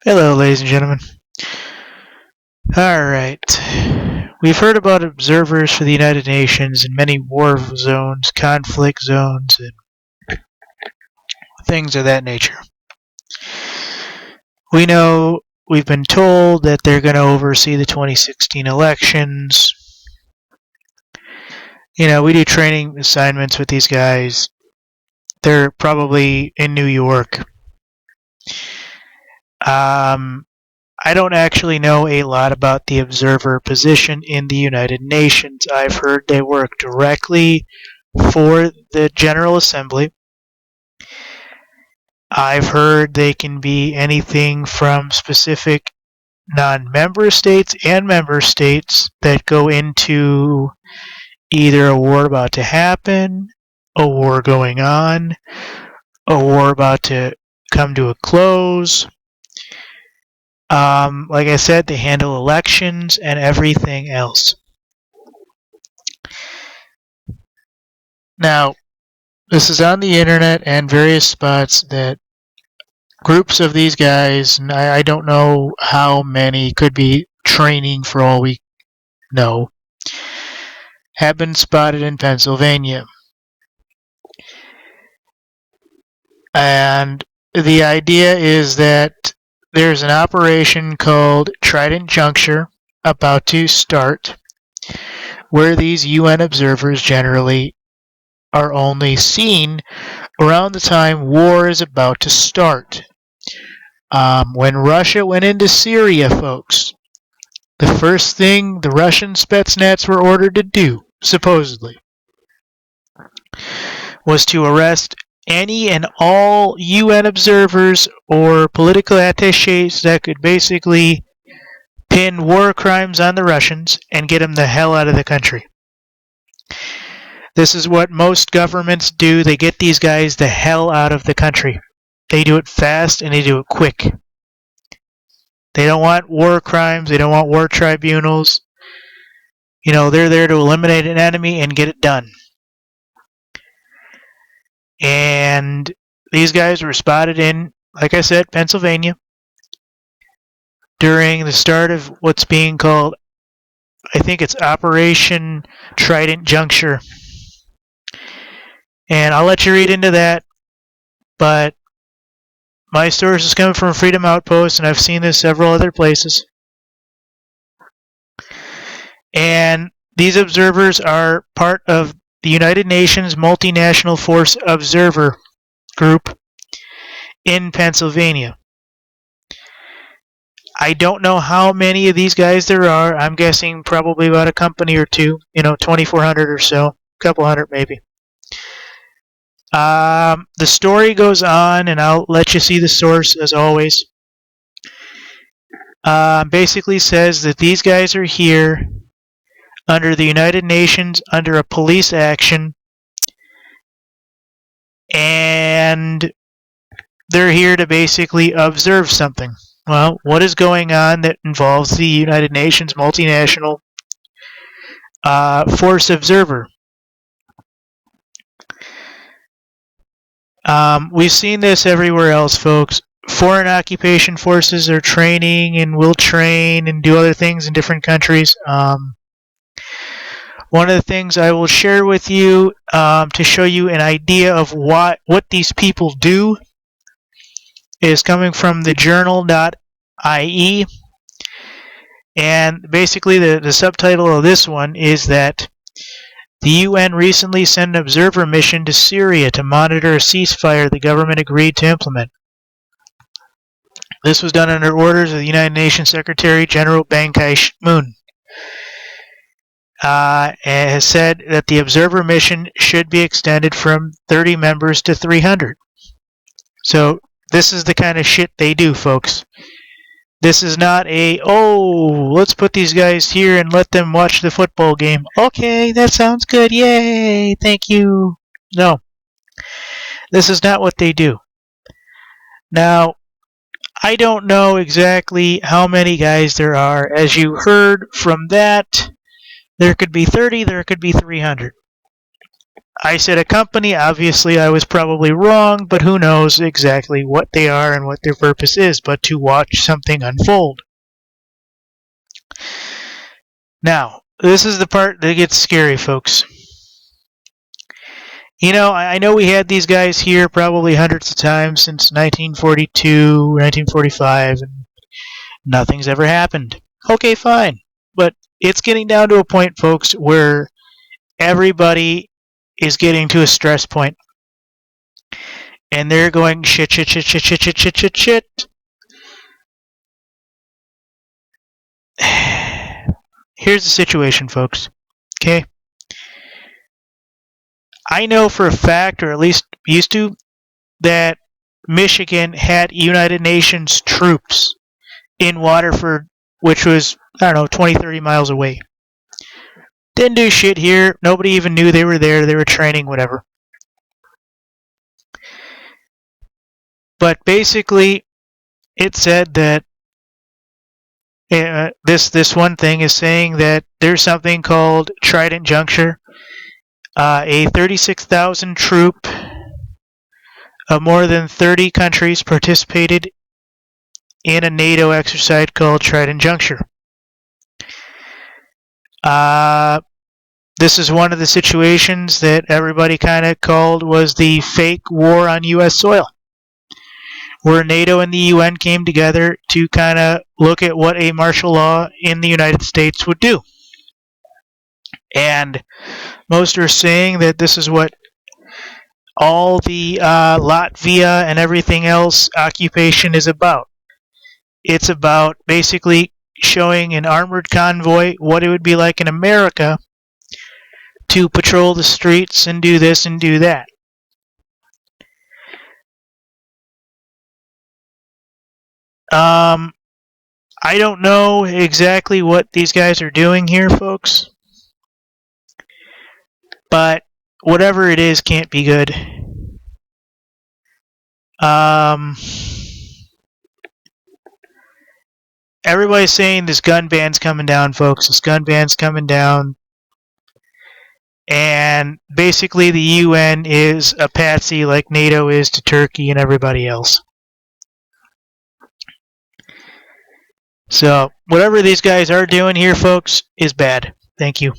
Hello, ladies and gentlemen. Alright. We've heard about observers for the United Nations in many war zones, conflict zones, and things of that nature. We know we've been told that they're going to oversee the 2016 elections. We do training assignments with these guys. They're probably in New York. I don't actually know a lot about the observer position in the United Nations. I've heard they work directly for the General Assembly. I've heard they can be anything from specific non-member states and member states that go into either a war about to happen, a war going on, a war about to come to a close. Like I said, they handle elections and everything else. Now, this is on the internet and various spots that groups of these guys, and I don't know how many, could be training for all we know, have been spotted in Pennsylvania. And the idea is that there's an operation called Trident Juncture about to start, where these UN observers generally are only seen around the time war is about to start. When Russia went into Syria, folks, the first thing the Russian Spetsnaz were ordered to do, supposedly, was to arrest any and all UN observers or political attaches that could basically pin war crimes on the Russians and get them the hell out of the country. This is what most governments do. They get these guys the hell out of the country. They do it fast and they do it quick. They don't want war crimes. They don't want war tribunals. They're there to eliminate an enemy and get it done. And these guys were spotted in, like I said, Pennsylvania during the start of what's being called, I think it's Operation Trident Juncture. And I'll let you read into that, but my source is coming from Freedom Outpost, and I've seen this several other places. And these observers are part of the United Nations Multinational Force Observer Group in Pennsylvania. I don't know how many of these guys there are. I'm guessing probably about a company or two, 2,400 or so, a couple hundred maybe. The story goes on, and I'll let you see the source as always. Basically says that these guys are here under the United Nations under a police action, and they're here to basically observe something. Well, what is going on that involves the United Nations multinational force observer? We've seen this everywhere else, folks. Foreign occupation forces are training and will train and do other things in different countries. One of the things I will share with you to show you an idea of what these people do is coming from the journal.ie. And basically the subtitle of this one is that the UN recently sent an observer mission to Syria to monitor a ceasefire the government agreed to implement. This was done under orders of the United Nations Secretary General Ban Ki-moon. Has said that the observer mission should be extended from 30 members to 300. So this is the kind of shit they do, folks. This is not let's put these guys here and let them watch the football game. Okay, that sounds good. Yay, thank you. No. This is not what they do. Now, I don't know exactly how many guys there are. As you heard from that, there could be 30, there could be 300. I said a company. Obviously, I was probably wrong, but who knows exactly what they are and what their purpose is but to watch something unfold. Now, this is the part that gets scary, folks. You know, I know we had these guys here probably hundreds of times since 1942, 1945, and nothing's ever happened. Okay, fine. But it's getting down to a point, folks, where everybody is getting to a stress point. And they're going shit. Here's the situation, folks. Okay? I know for a fact, or at least used to, that Michigan had United Nations troops in Waterford, which was, I don't know, 20, 30 miles away. Didn't do shit here. Nobody even knew they were there. They were training, whatever. But basically, it said that this one thing is saying that there's something called Trident Juncture, a 36,000 troop of more than 30 countries participated in a NATO exercise called Trident Juncture. This is one of the situations that everybody kind of called was the fake war on U.S. soil, where NATO and the UN came together to kind of look at what a martial law in the United States would do. And most are saying that this is what all the Latvia and everything else occupation is about. It's about basically showing an armored convoy what it would be like in America to patrol the streets and do this and do that. I don't know exactly what these guys are doing here, folks. But whatever it is can't be good. Everybody's saying this gun ban's coming down, folks. This gun ban's coming down. And basically the UN is a patsy like NATO is to Turkey and everybody else. So whatever these guys are doing here, folks, is bad. Thank you.